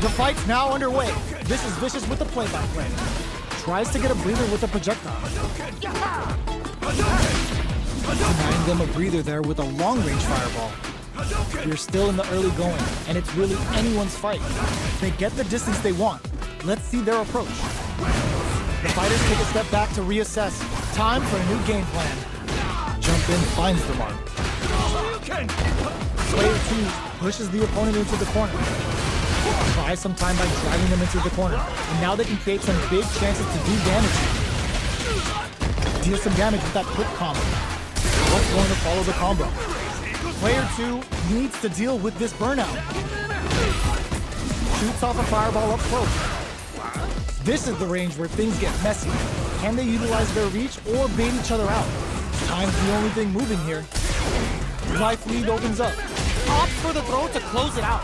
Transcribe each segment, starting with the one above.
The fight's now underway. This is Vicious with the play-by-play. Tries to get a breather with a projectile. Denying them a breather there with a long-range fireball. We're still in the early going, and it's really anyone's fight. They get the distance they want. Let's see their approach. The fighters take a step back to reassess. Time for a new game plan. Jump in finds the mark. Player 2 pushes the opponent into the corner. Buys some time by driving them into the corner. And now they can create some big chances to do damage. Deal some damage with that quick combo. What's going to follow the combo? Player 2 needs to deal with this burnout. Shoots off a fireball up close. This is the range where things get messy. Can they utilize their reach or bait each other out? Time's the only thing moving here. Life lead opens up. Opts for the throw to close it out.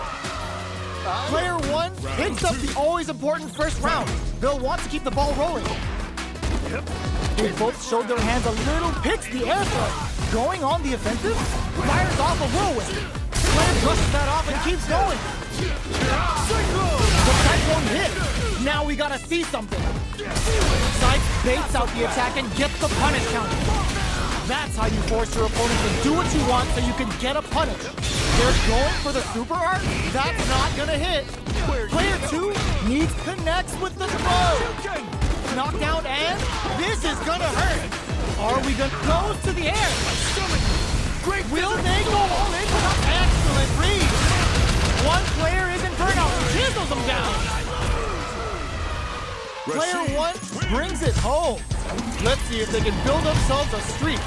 Player 1 picks up the always important first round. They'll want to keep the ball rolling. They both showed their hands a little, picks the air throw. Going on the offensive, fires off a whirlwind. Player brushes that off and keeps going. The cyclone hit. Now we gotta see something. Sykes baits out the attack and gets the punish counter. That's how you force your opponent to do what you want so you can get a punish. They're going for the super art? That's not gonna hit. Player 2 needs connects with the throw. Knockdown and this is gonna hurt. Are we gonna go to the air? Will they go all in with an excellent read? One player is in burnout, chisels them down. Player 1 brings it home. Let's see if they can build themselves a streak.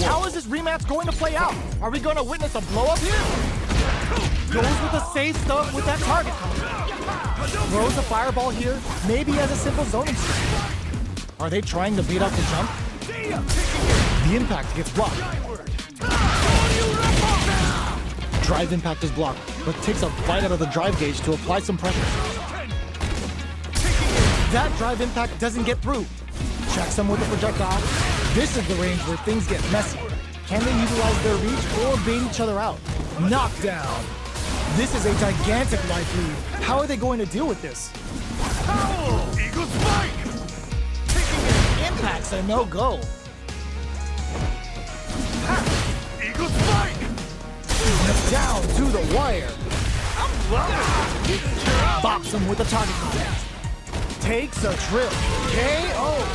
How is this rematch going to play out? Are we going to witness a blow-up here? Goes with the safe stuff with that target combo. Throws a fireball here, maybe as a simple zoning streak. Are they trying to beat out the jump? The impact gets blocked. Drive impact is blocked, but takes a bite out of the drive gauge to apply some pressure. That drive impact doesn't get through. Checks them with a projectile. This is the range where things get messy. Can they utilize their reach or bait each other out? Knockdown. This is a gigantic life lead. How are they going to deal with this? Eagle spike! Impact's a no-go. Eagle spike! Down to the wire. I'm loving it! Bops him with a target combo. Takes a trip. KO.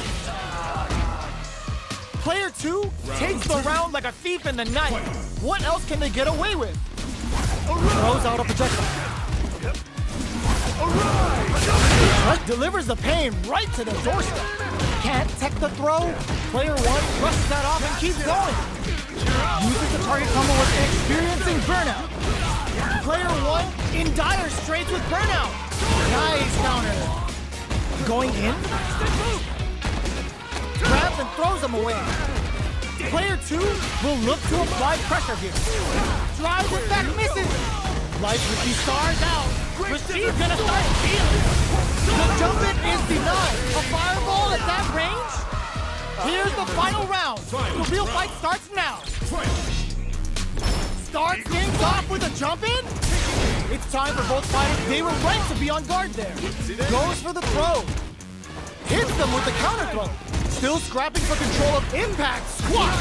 Player 2 takes the round like a thief in the night. What else can they get away with? Throws out a projectile. Delivers the pain right to the doorstep. Can't tech the throw. Player 1 brushes that off and keeps going. Uses the target combo with experiencing burnout. Player 1 in dire straits with burnout. Nice counter. Going in. Grabs and throws him away. Player 2 will look to apply pressure here. Drives it back, misses. Life with these stars out. Rashid's gonna start feeling. The jump in is denied. A fireball at that range? Here's the final round. The real fight starts now. Starts things off with a jump in. It's time for both fighters. They were right to be on guard there. Goes for the throw. Hits them with the counter throw. Still scrapping for control of impact. Squat.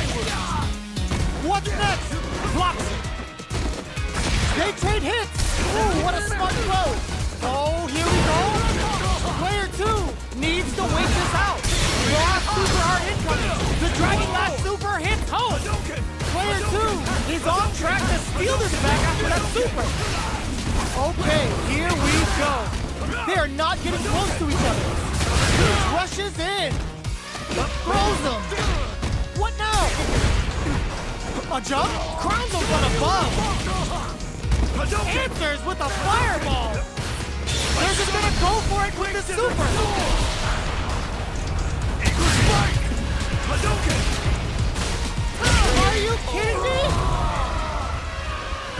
What's next? Blocks it. They trade hits. Ooh, what a smart throw. Oh, here we go. Player 2 needs to wait this out. Last super art incoming. The Dragon Last super hits home. Player 2 is on track to steal this back after that super. Okay, here we go. They are not getting close to each other. Rushes in. Throws them. What now? A jump? Crowns him from above. Answers with a fireball. They're just gonna go for it with the super. Eagle spike! Hadouken! Are you kidding me?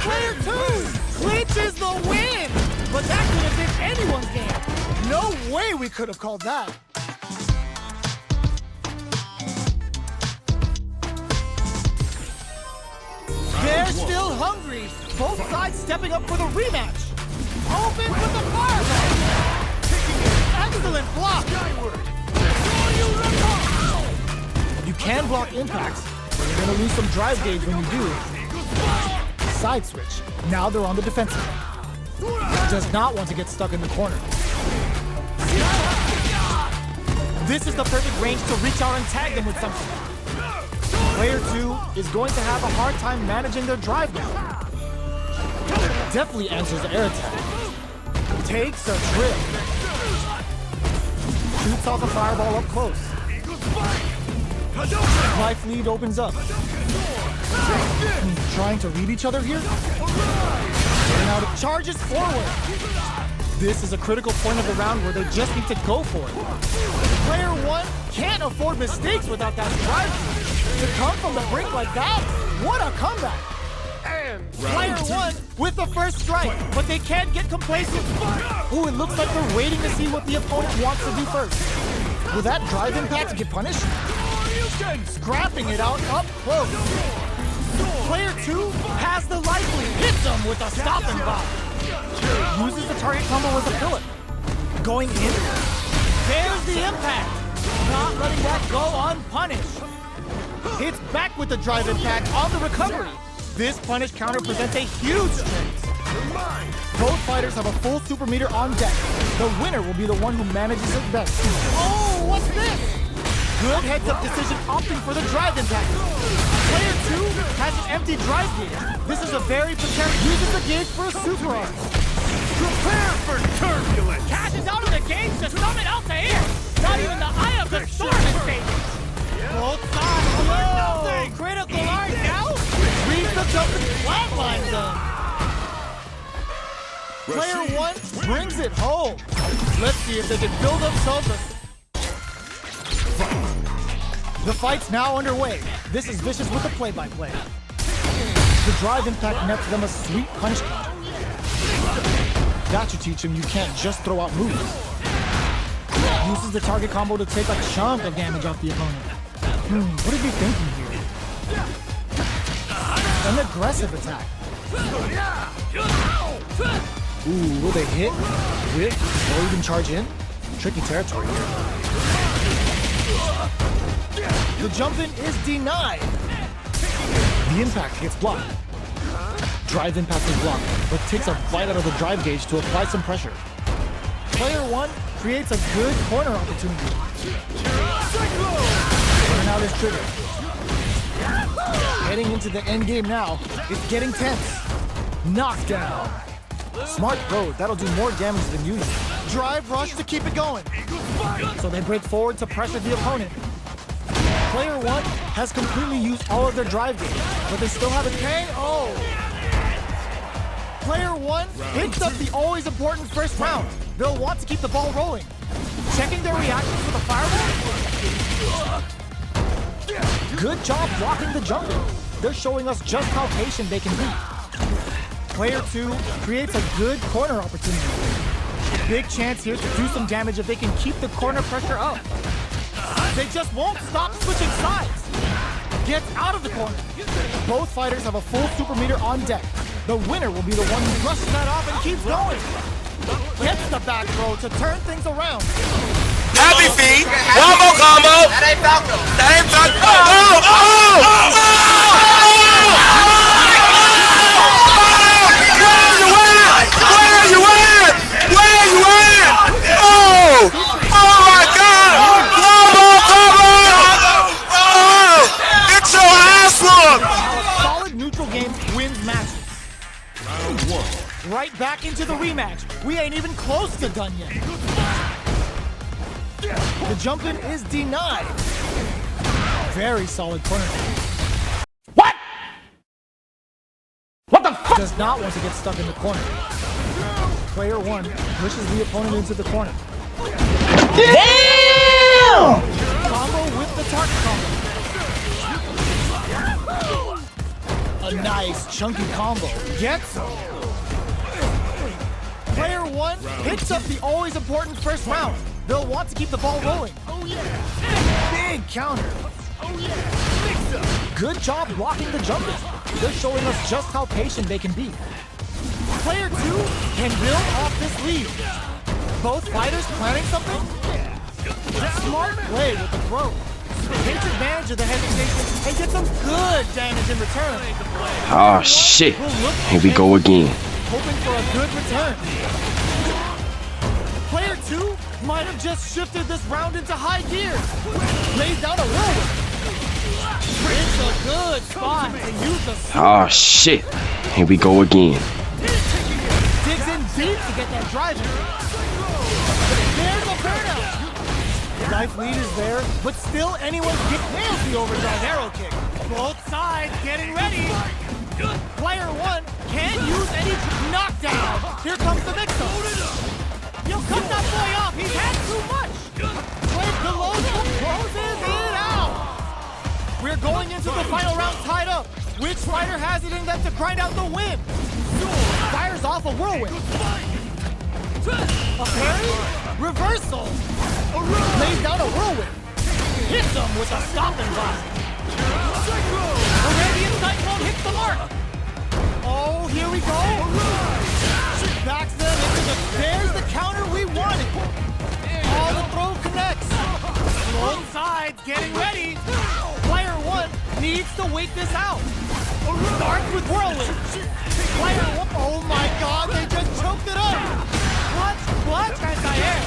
Player 2 clinches the win. But that could have been anyone's game. No way we could have called that. still hungry. Both sides stepping up for the rematch. Open with the fireball. Excellent block. You can block impacts, but you're gonna lose some drive gauge when you do. Side switch. Now they're on the defensive. Does not want to get stuck in the corner. This is the perfect range to reach out and tag them with something. Player 2 is going to have a hard time managing their drive now. Definitely answers the air attack. Takes a trip. Shoots off a fireball up close. Life lead opens up. Trying to read each other here? And now it charges forward. This is a critical point of the round where they just need to go for it. Player 1 can't afford mistakes without that drive. To come from the brink like that, what a comeback. And Player 1 with the first strike, but they can't get complacent. Ooh, it looks like they're waiting to see what the opponent wants to do first. Will that drive impact get punished? Scrapping it out up close. Player 2 has the life lead. Hits him with a stop and pop. Uses the target combo as a filler. Going in. There's the impact. Not letting that go unpunished. Hits back with the drive impact on the recovery. This punish counter presents a huge strength. Both fighters have a full super meter on deck. The winner will be the one who manages it best. Oh, what's this? Good heads-up decision opting for the drive impact. Player 2 has an empty drive gauge. This is a very precarious. Uses the gauge for a super arm. prepare for turbulence. Cashes out of the gauge to summon Altair. Not even the eye of the storm is safe. Both sides. Whoa! Critical art now? Reads the jump and flatlines them. Player 1 brings it home. Let's see if they can build themselves a... The fight's now underway. This is Vicious with the play-by-play. The drive impact nets them a sweet punch counter. That should teach him you can't just throw out moves. Uses the target combo to take a chunk of damage off the opponent. What is he thinking here? An aggressive attack. Ooh, will they hit, whip, or even charge in? Tricky territory here. The jump in is denied. The impact gets blocked. Drive impact is blocked, but takes a bite out of the drive gauge to apply some pressure. Player 1 creates a good corner opportunity. Turn out his trigger. Heading into the end game now. It's getting tense. Knockdown. Smart throw, that'll do more damage than usual. Drive rush to keep it going. So they break forward to pressure the opponent. Player 1 has completely used all of their drive gauge, but they still have a KO. Player 1 hits up the always important first round. They'll want to keep the ball rolling. Checking their reactions for the fireball. Good job blocking the jump in. They're showing us just how patient they can be. Player 2 creates a good corner opportunity. Big chance here to do some damage if they can keep the corner pressure up. They just won't stop switching sides. Gets out of the corner. Both fighters have a full super meter on deck. The winner will be the one who brushes that off and keeps going. Gets the back throw to turn things around. Happy feet. One more combo. That ain't Falco. That ain't Falco. Where you at? Where you at? Oh my God! Oh! Get your ass whooped! Solid neutral game wins matches. Right back into the rematch. We ain't even close to done yet. The jump in is denied. Very solid corner. What? What the fuck? Does not want to get stuck in the corner. Player 1 pushes the opponent into the corner. Damn! Combo with the target combo. A nice chunky combo. Gets him. Player 1 hits up the always important first round. They'll want to keep the ball rolling. Big counter. Good job blocking the jump in. they're showing us just how patient they can be. Player 2 can build off this lead. Both fighters planning something? Smart play with the throw. Takes advantage of the hesitation and gets some good damage in return. Oh shit. Here we go again. Hoping for a good return. Player 2 might have just shifted this round into high gear. Lays down a whirlwind. It's a good spot to use the Oh shit. Here we go again. digs in deep to get that drive in. There's a burnout. Life lead is there, but still anyone nails the overdrive arrow kick. Both sides getting ready. Player 1 can't use any knockdown. Here comes the mix-up. Yo, cut that boy off. He's had too much. Player below closes it out. We're going into the final round tied up. Which fighter has it in them to grind out the win? Fires off a whirlwind. A parry? Reversal. Lays down a whirlwind. Hits him with a stopping block. Arabian Cyclone hits the mark. Oh, here we go. Backs them into the... There's the counter we wanted. Oh, the throw connects. Both sides getting ready. Player 1 needs to wait this out. Starts with whirlwind. Player 1, oh my god, they just choked it up. Clutch, anti-air.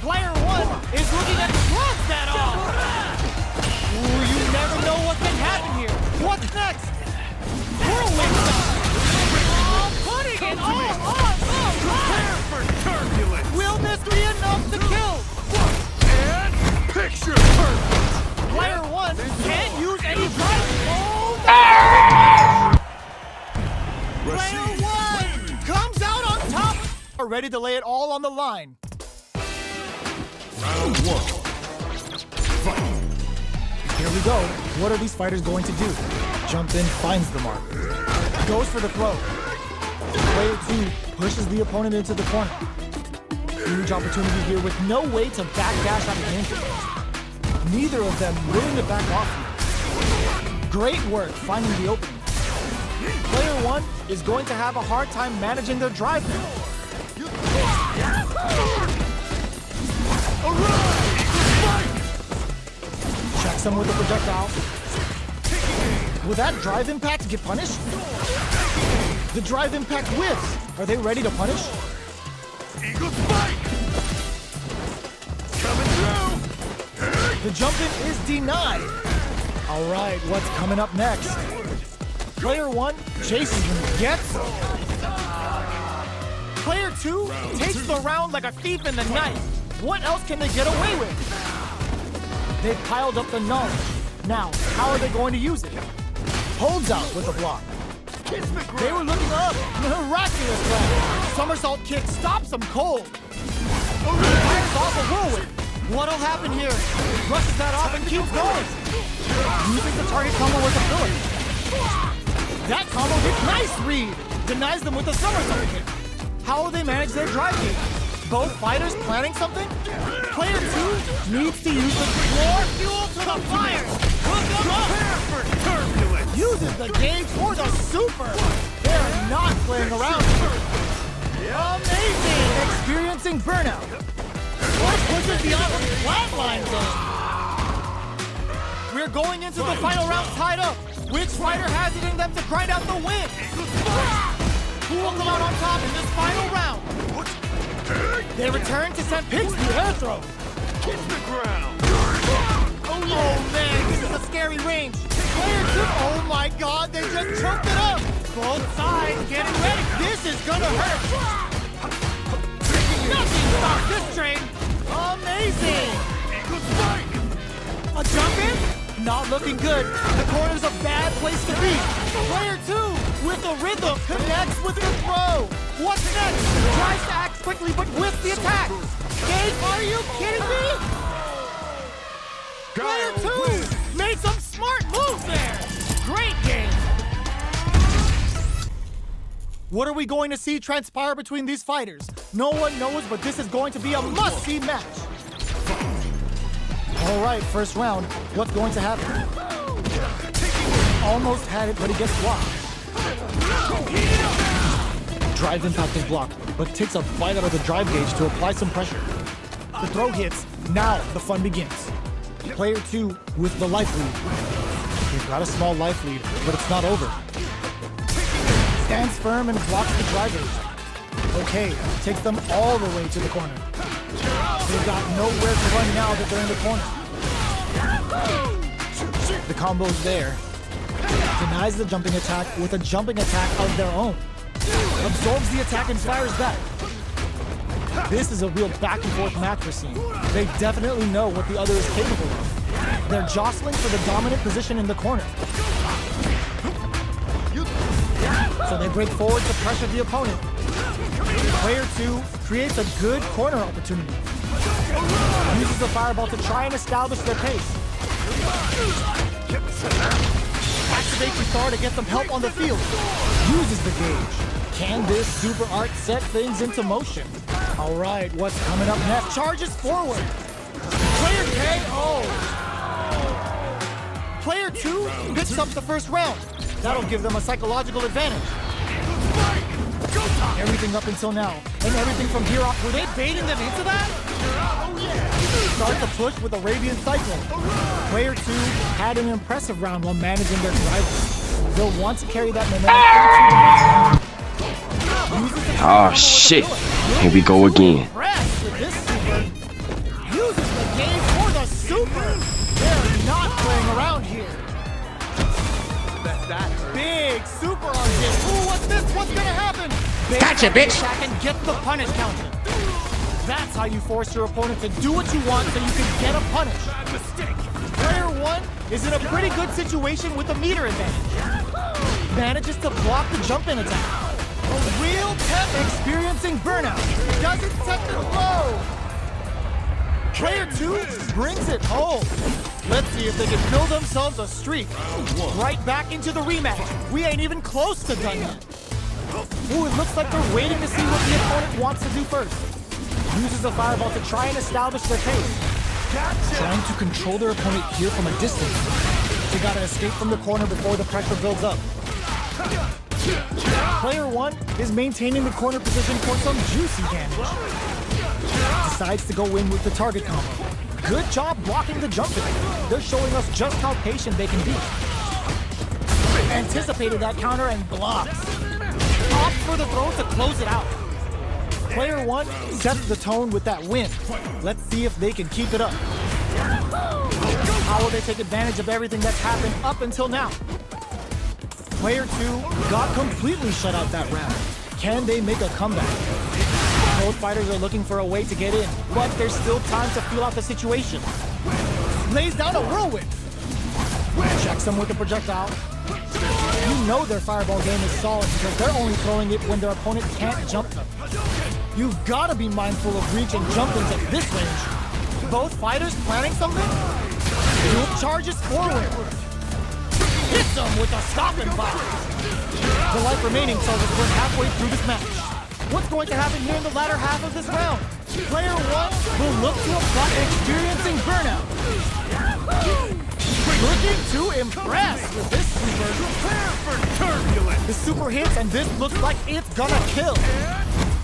Player 1 is looking at clutch that off. Ooh, you never know what can happen here. What's next? Whirlwind stop. Oh, putting it all on the Prepare for turbulence. Will this be enough to kill? And picture perfect. Player 1 can't use any drive. Oh, Player 1 comes out on top. Are ready to lay it all on the line. Round 1. Fight. Here we go. What are these fighters going to do? Jump in, finds the mark. Goes for the throw. Player 2 pushes the opponent into the corner. Huge opportunity here with no way to backdash out of the injury. Neither of them willing to back off here. Great work finding the opening. Player 1 is going to have a hard time managing their drive now. Checks him with a projectile. Will that drive impact get punished? The drive impact whiffs. Are they ready to punish? Eagle spike. Coming through. The jump in is denied. All right, what's coming up next? Player 1 chases and gets him. Player 2 takes the round like a thief in the night. What else can they get away with? They've piled up the knowledge. Now, how are they going to use it? Holds out with a block. They were looking up. Miraculous grab. Somersault kick stops them cold. Fires off a whirlwind. What'll happen here? Brushes that off and keeps going. Using the target combo with a filler. That combo hit. Nice read. Denies them with a somersault kick. How will they manage their drive game? Both fighters planning something? Player 2 needs to use the more fuel to the fire. Prepare for turbulence. Uses the gauge for the super. They're not playing around. Amazing. Experiencing burnout. What pushes the other flatline zone? We're going into the final round tied up. Which fighter has it in them to grind out the win? Who will come out on top in this final round? They return to send pigs the air throw. Kiss the ground. Oh man, this is a scary range. Player 2, oh my god, they just choked it up. Both sides getting ready. This is gonna hurt. Nothing stops this train. Amazing. Eagle spike. A jump in? Not looking good. The corner's a bad place to be. Player 2 with the rhythm connects with the throw. What's next? Tries to act quickly but whiffs the attack. Gabe, are you kidding me? Player 2 made some smart moves there. Great game. What are we going to see transpire between these fighters? No one knows, but this is going to be a must-see match. All right, first round. What's going to happen? almost had it, but he gets blocked. Drive impact is blocked, but takes a bite out of the drive gauge to apply some pressure. The throw hits. Now the fun begins. Player 2 with the life lead. They've got a small life lead, but it's not over. Stands firm and blocks the drive gauge. Okay, takes them all the way to the corner. They've got nowhere to run now that they're in the corner. The combo's there. Denies the jumping attack with a jumping attack of their own. Absorbs the attack and fires back. This is a real back and forth match we're seeing. They definitely know what the other is capable of. They're jostling for the dominant position in the corner. So they break forward to pressure the opponent. Player 2 creates a good corner opportunity. Uses the fireball to try and establish their pace. Activates the star to get some help on the field. Uses the gauge. Can this super art set things into motion? All right, what's coming up next? Charges forward. Player KO. Player 2 picks up the first round. That'll give them a psychological advantage. Everything up until now, and everything from here off, were they baiting them into that? Start the push with Arabian Cyclone. Player 2 had an impressive round while managing their drivers. They'll want to carry that momentum. Oh shit, here we go again. With this super, uses the game for the super. They're not playing around here. Big super on this. Ooh, what's this? What's gonna happen? Gotcha, bitch. Attack and get the punish counter. That's how you force your opponent to do what you want so you can get a punish. Player 1 is in a pretty good situation with a meter advantage. Manages to block the jump-in attack. A real pet experiencing burnout. Doesn't set the blow. Player 2 brings it home. Let's see if they can build themselves a streak. Right back into the rematch. We ain't even close to done yet. Ooh, it looks like they're waiting to see what the opponent wants to do first. Uses a fireball to try and establish their pace. Trying to control their opponent here from a distance. They gotta escape from the corner before the pressure builds up. Player 1 is maintaining the corner position for some juicy damage. Decides to go in with the target combo. Good job blocking the jump in. They're showing us just how patient they can be. Anticipated that counter and blocks. Opts for the throw to close it out. Player 1 sets the tone with that win. Let's see if they can keep it up. How will they take advantage of everything that's happened up until now? Player 2 got completely shut out that round. Can they make a comeback? Both fighters are looking for a way to get in, but there's still time to feel out the situation. Lays down a whirlwind. Checks them with a projectile. You know their fireball game is solid because they're only throwing it when their opponent can't jump them. You've got to be mindful of reach and jump-ins at this range. Both fighters planning something? Dual charges forward. Hits them with a stopping block. The life remaining tells us we're halfway through this match. What's going to happen here in the latter half of this round? Player 1 will look to apply experiencing burnout. Looking to impress with this super. Prepare for turbulence. The super hits and this looks like it's gonna kill.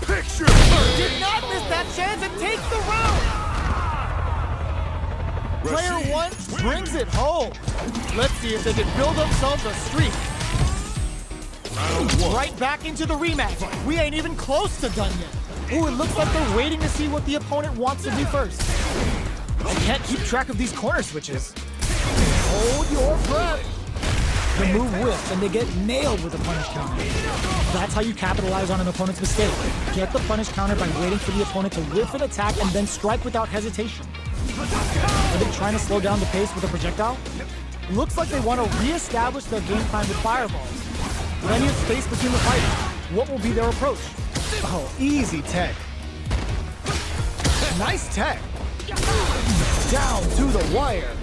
Picture Did not miss that chance and takes the round. Player 1 brings it home. Let's see if they can build themselves a streak. Right back into the rematch. We ain't even close to done yet. Ooh, it looks like they're waiting to see what the opponent wants to do first. I can't keep track of these corner switches. Hold your breath. The move whiffs and they get nailed with a punish counter. That's how you capitalize on an opponent's mistake. Get the punish counter by waiting for the opponent to whiff an attack and then strike without hesitation. Are they trying to slow down the pace with a projectile? Looks like they want to re-establish their game plan with fireballs. Plenty of space between the fighters. What will be their approach? Oh, easy tech. Nice tech. Down to the wire.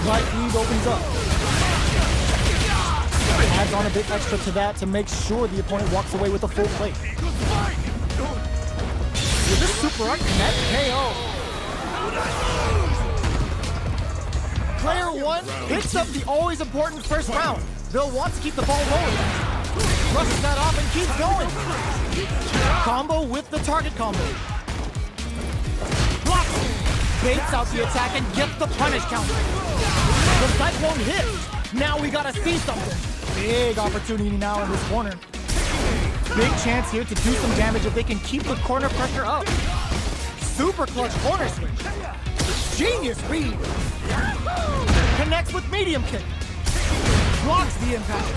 Light lead opens up. Adds on a bit extra to that to make sure the opponent walks away with a full plate. Will this super art connect? KO. Player 1 hits up the always important first round. They'll want to keep the ball rolling. Rushes that off and keeps going. Combo with the target combo. Blocks. Baits out the attack and gets the punish counter. The Cyclone hits. Now we gotta see something. Big opportunity now in this corner. Big chance here to do some damage if they can keep the corner pressure up. Super clutch corner switch. Genius read. Connects with medium kick. Blocks the impact.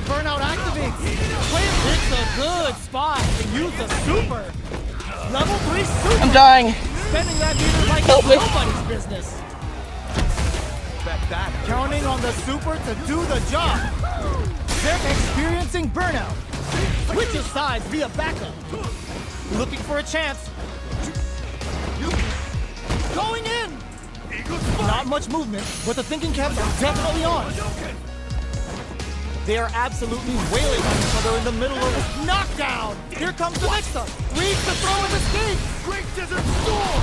Burnout activates. It's a good spot to use the super. Level 3 super. I'm dying. Spending that meter like nobody's business. Counting on the super to do the job. They're experiencing burnout. Switches sides via backup. Looking for a chance. Going in. Not much movement, but the thinking caps are definitely on. They are absolutely wailing on each other in the middle of this knockdown. Here comes the mix-up. Reads the throw and escape. Great Desert Storm!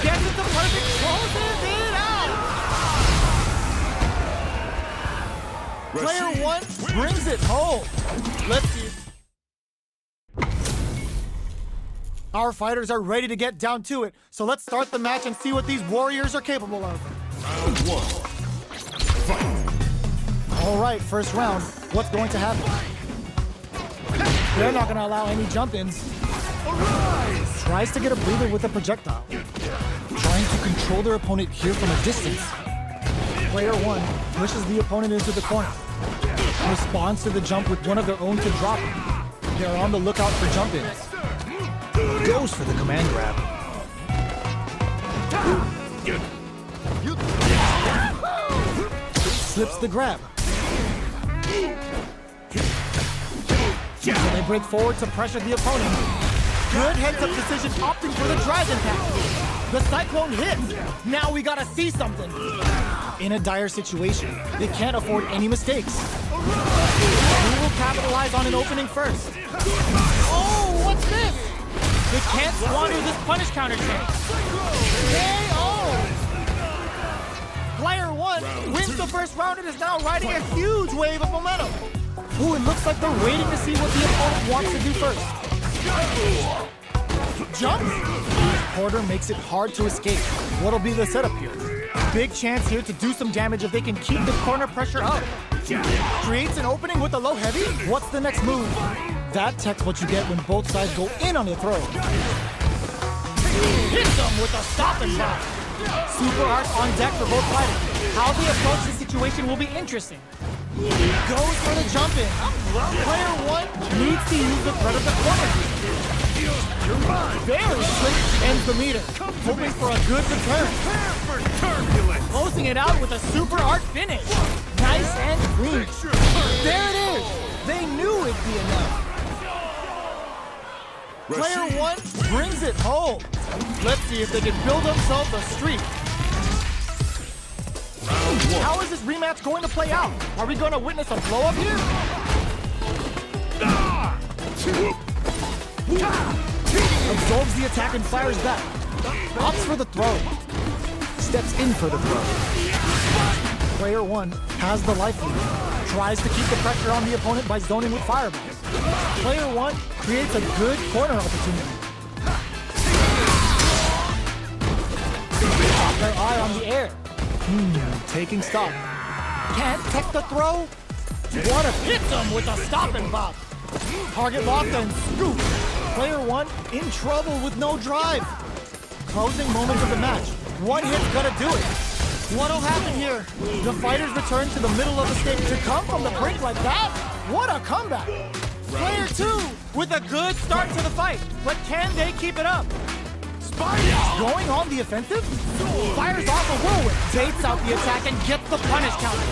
Gets it to perfect, closes it out. Player 1 brings it home. Let's see. Our fighters are ready to get down to it, so let's start the match and see what these warriors are capable of. Round 1. Fight! All right, first round. What's going to happen? They're not going to allow any jump-ins. Arise! Tries to get a breather with a projectile. Trying to control their opponent here from a distance. Player 1 pushes the opponent into the corner. Responds to the jump with one of their own to drop it. They're on the lookout for jump-ins. Goes for the command grab. Slips the grab. So they break forward to pressure the opponent. Good heads-up decision, opting for the dragon pass. The Cyclone hits. Now we gotta see something. In a dire situation, they can't afford any mistakes. Who will capitalize on an opening first? Oh, what's this? They can't squander this punish counter chance. KO! Player 1 wins the first round and is now riding a huge wave of momentum. Ooh, it looks like they're waiting to see what the opponent wants to do first. Jump! Porter makes it hard to escape. What'll be the setup here? Big chance here to do some damage if they can keep the corner pressure up. Creates an opening with a low heavy. What's the next move? That tech's what you get when both sides go in on the throw. Hits them with a stop and block. Super art on deck for both fighters. How they approach the situation will be interesting. Goes for the jump in. Player 1 needs to use the threat of the corner. Very quick ends the meter. Hoping for a good return. Prepare for turbulence! Closing it out with a super art finish. Nice and clean. There it is. They knew it'd be enough. Player 1 brings it home. Let's see if they can build themselves a streak. How is this rematch going to play out? Are we going to witness a blow up here? Absorbs the attack and fires back. Opts for the throw. Steps in for the throw. Player 1 has the life lead. Tries to keep the pressure on the opponent by zoning with fireballs. Player 1 creates a good corner opportunity. Their eye on the air. Taking stock. Can't tech the throw. What a hits him with a stop and bop. Target locked and scoop. Player 1 in trouble with no drive. Closing moments of the match. One hit's gonna do it. What'll happen here? The fighters return to the middle of the stage. To come from the brink like that? What a comeback. Player 2 with a good start to the fight. But can they keep it up? Going on the offensive? Fires off a whirlwind. Baits out the attack and gets the punish counter.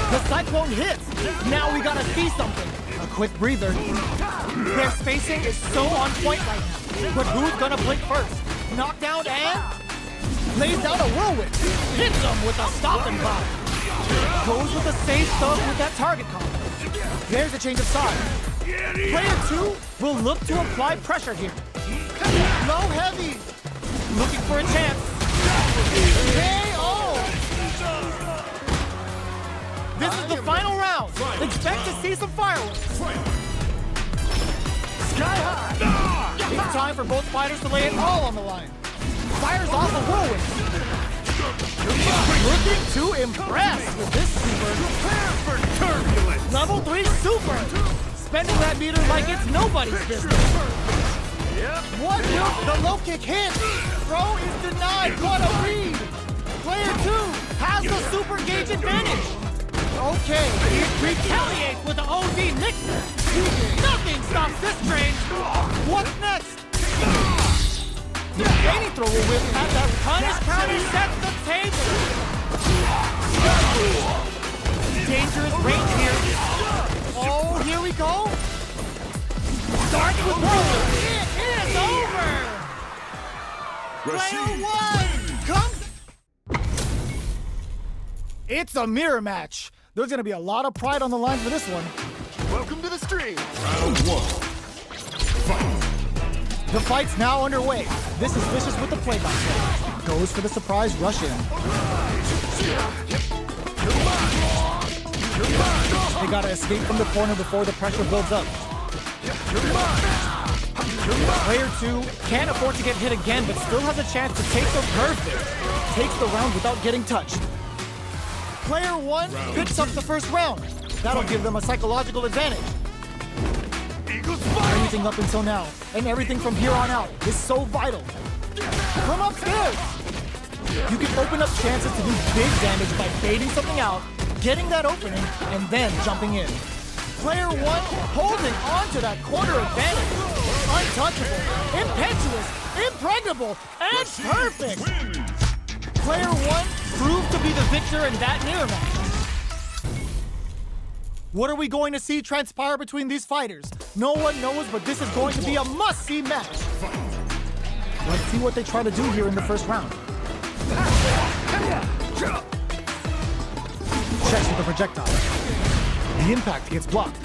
The Cyclone hits. Now we gotta see something. A quick breather. Their spacing is so on point right now. But who's gonna blink first? Knockdown and lays down a whirlwind. Hits them with a stop and bop. Goes with a safe thug with that target combo. There's a change of side. Player 2 will look to apply pressure here. Low heavy. Looking for a chance. KO! This is the final round. Expect to see some fireworks. Sky high. It's time for both fighters to lay it all on the line. Fires off a whirlwind. Looking to impress with this super. Prepare for turbulence. Level 3 super. Spending that meter like it's nobody's business. What will the low kick hit? Throw is denied. What a read. Player 2 has the super gauge advantage. Okay, he Retaliates with the OD mixer. Nothing stops this train. what's next? The Fanny throw will whip at that Punish counter sets the table. dangerous range here. Oh, here we go. Starts with whirlwind. It is over. Player 1 comes. It's a mirror match. There's gonna be a lot of pride on the line for this one. Welcome to the stream. Round 1. Fight. The fight's now underway. This is Vicious with the play-by-play. Goes for the surprise rush in. They gotta escape from the corner before the pressure builds up. Player 2 can't afford to get hit again, but still has a chance to take the perfect. Takes the round without getting touched. Player 1 picks up the first round. That'll give them a psychological advantage. Everything up until now, and everything from here on out, is so vital. Come upstairs! You can open up chances to do big damage by baiting something out, getting that opening, and then jumping in. Player 1 holding on to that corner advantage. Untouchable, impetuous, impregnable, and perfect! Player 1 proved to be the victor in that mirror match. What are we going to see transpire between these fighters? No one knows, but this is going to be a must-see match. Let's see what they try to do here in the first round. Checks with the projectile. The impact gets blocked.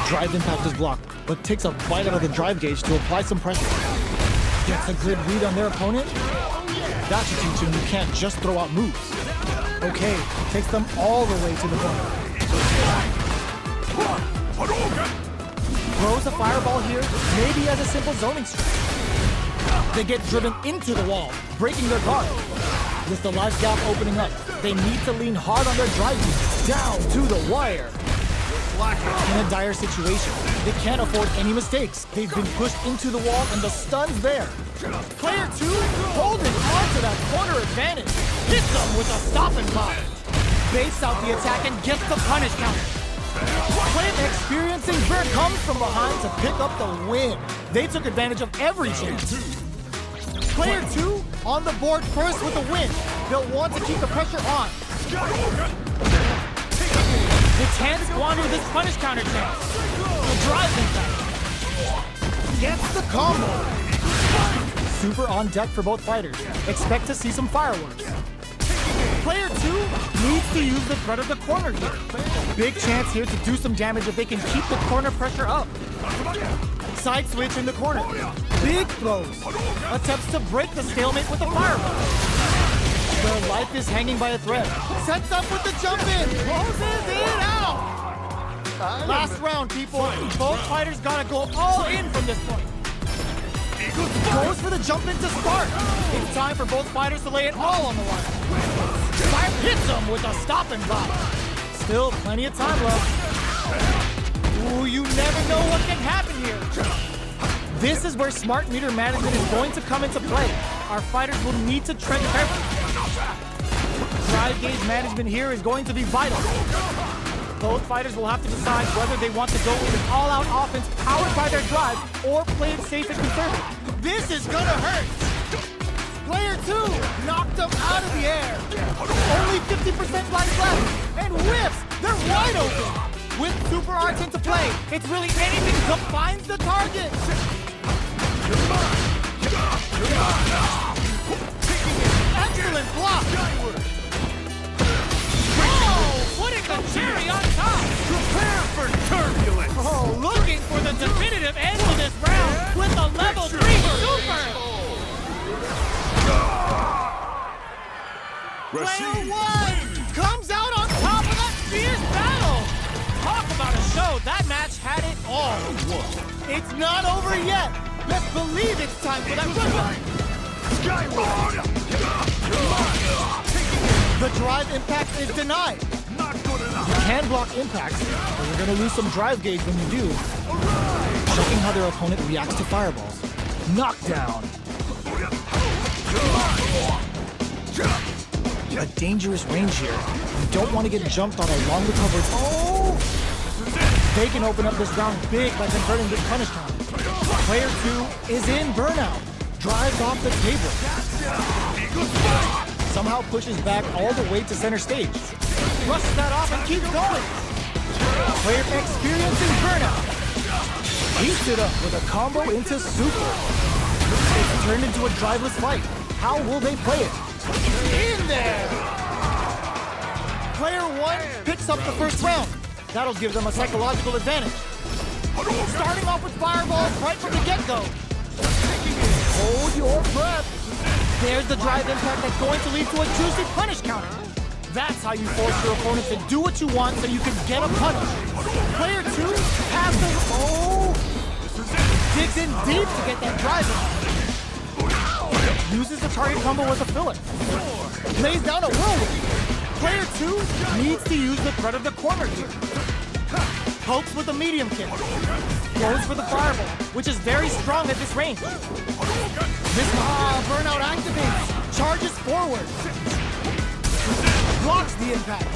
Drive impact is blocked, but takes a bite out of the drive gauge to apply some pressure. Gets a good read on their opponent. That should teach him you can't just throw out moves. Okay, takes them all the way to the corner. Throws a fireball here, maybe as a simple zoning strike. They get driven into the wall, breaking their guard. With the life gap opening up, they need to lean hard on their driving, down to the wire. In a dire situation, they can't afford any mistakes. They've been pushed into the wall and the stun's there. Player 2 holding on to that corner advantage. Hits them with a stop and pop. Baits out the attack and gets the punish counter. Player experiencing Bear comes from behind to pick up the win. They took advantage of every chance. Player 2 on the board first with a win. They'll want to keep the pressure on. They can't squander this punish counter chance. The drive impact. Gets the combo. Super on deck for both fighters. Expect to see some fireworks. Player 2 needs to use the threat of the corner here. Big chance here to do some damage if they can keep the corner pressure up. Side switch in the corner. Big throws. Attempts to break the stalemate with a fireball. Their life is hanging by a thread. Sets up with the jump in. Closes it out. Last round, people. Both fighters gotta go all in from this point. Goes for the jump in to start. It's time for both fighters to lay it all on the line. Fire hits him with a stop and block. Still plenty of time left. Ooh, you never know what can happen here. This is where smart meter management is going to come into play. Our fighters will need to tread carefully. Drive gauge management here is going to be vital. Both fighters will have to decide whether they want to go with an all-out offense powered by their drive or play it safe and conservative. This is gonna hurt. Player 2 knocked them out of the air. Only 50% life left, and whiffs. They're wide open. With super arts into play, it's really anything that finds the target. Excellent block. Putting the cherry on top! Prepare for turbulence! Oh, looking for the definitive end to this round with a level 3 super! Player 1 comes out on top of that fierce battle. Talk about a show. That match had it all. It's not over yet. Let's believe it's time for that run. The drive impact is denied. Not good enough. You can block impacts, but you're gonna lose some drive gauge when you do. Checking how their opponent reacts to fireballs. Knockdown. A dangerous range here. You don't want to get jumped on a long recovered. Oh! They can open up this round big by converting this punish counter. Player 2 is in burnout. Drives off the table. Somehow pushes back all the way to center stage. Rushes that off and keeps going. Player experiencing burnout. Heats it up with a combo into super. It's turned into a driveless fight. How will they play it? In there! Player 1 picks up the first round. That'll give them a psychological advantage. Starting off with fireballs right from the get-go. Hold your breath. There's the drive impact that's going to lead to a juicy punish counter. That's how you force your opponent to do what you want so you can get a punish. Player 2 has the... Oh! Digs in deep to get that drive in. Uses the target combo as a filler. Lays down a whirlwind. Player 2 needs to use the threat of the corner here. Pokes with a medium kick. Goes for the fireball, which is very strong at this range. This burnout activates. Charges forward. Blocks the impact.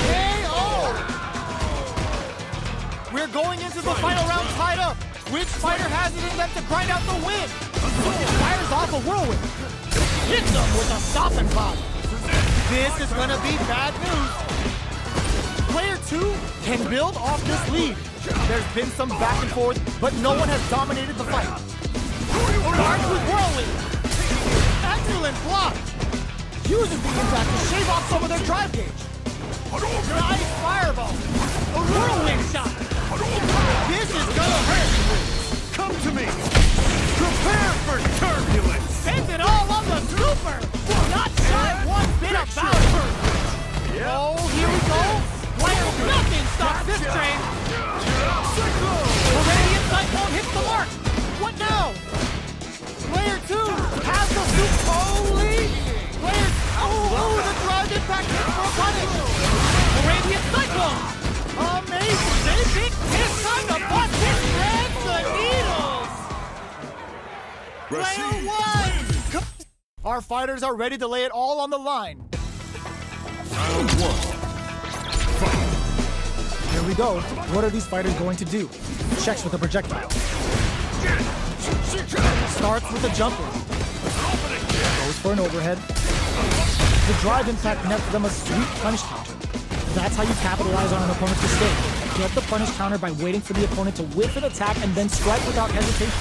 KO! We're going into the final round tied up. Which fighter has it in them to grind out the win? Fires off a whirlwind. Hits them with a stop and pop. This is gonna be bad news. Player 2 can build off this lead. There's been some back and forth, but no one has dominated the fight. Starts with whirlwind. Excellent block. Uses the impact to shave off some of their drive gauge. Nice fireball. A whirlwind shot. This is gonna hurt. Come to me. Prepare for turbulence. Spends it all on the super. Not shy one bit about it. Oh, here we go. Player, nothing stops this train. The radiant cyclone hits the mark. What now? Player 2 has the super. Holy! Player... Oh, the drive impact hits for a punish. The radiant cyclone. Amazing. They think it's time to bust this thread the needles. Player 1! Our fighters are ready to lay it all on the line. Round 1. Here we go. What are these fighters going to do? Checks with a projectile. Starts with a jumper. Goes for an overhead. The drive impact nets them a sweet punish counter. That's how you capitalize on an opponent's mistake. Get the punish counter by waiting for the opponent to whiff an attack and then strike without hesitation.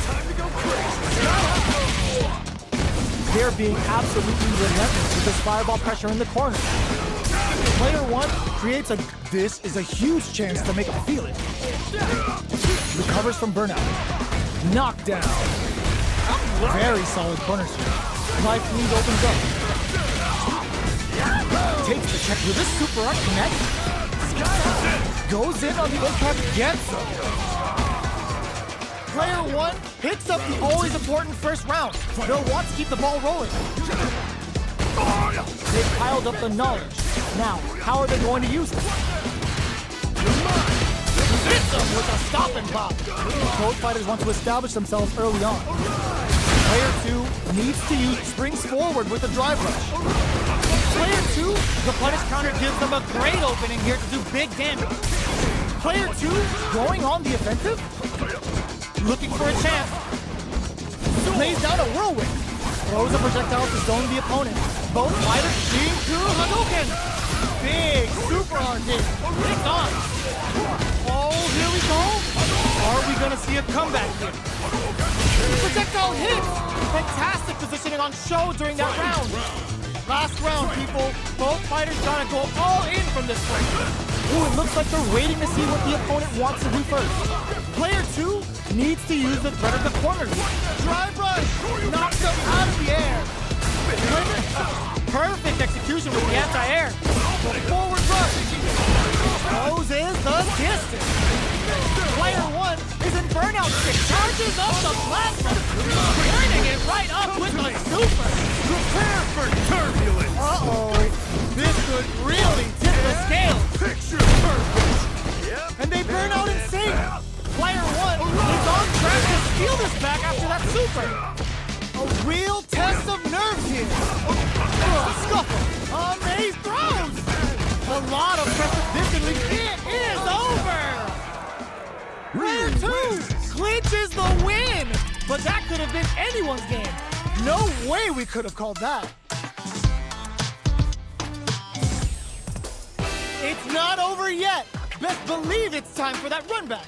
They're being absolutely relentless with this fireball pressure in the corner. Player 1 creates a... This is a huge chance to make him feel it. Recovers from burnout. Knockdown. Very solid corners here. Life lead opens up. Takes the check with a super arc connect. Goes in on the impact, gets him. Player 1 picks up the always important first round. They'll want to keep the ball rolling. They've piled up the knowledge. Now, how are they going to use it? Hits them with a stop and pop. Both fighters want to establish themselves early on. Player 2 needs to use springs forward with a drive rush. Player 2, the punish counter gives them a great opening here to do big damage. Player 2 going on the offensive, looking for a chance. Lays down a whirlwind. Throws a projectile to zone the opponent. Both fighters being through Hadouken. Big super RD. It's on. Oh, here we go. Are we gonna see a comeback here? Projectile hits. Fantastic positioning on show during that round. Last round, people. Both fighters gotta go all in from this point. Ooh, it looks like they're waiting to see what the opponent wants to do first. Player 2 needs to use the threat of the corner. Drive rush! Knocks them out of the air. Perfect execution with the anti-air. The forward rush. Closes the distance. Player 1 is in burnout state. Charges up the plasma. Turning it right up with the super. Prepare for turbulence! Uh-oh. This could really tip the scales. Picture perfect! And they burn out insane. Player 1 is on track to steal this back after that super. A real test of nerves here. Scuffle. Maze throws. A lot of pressure. This can lead. It is over. Player 2 clinches the win. But that could have been anyone's game. No way we could have called that. It's not over yet. Best believe it's time for that run back.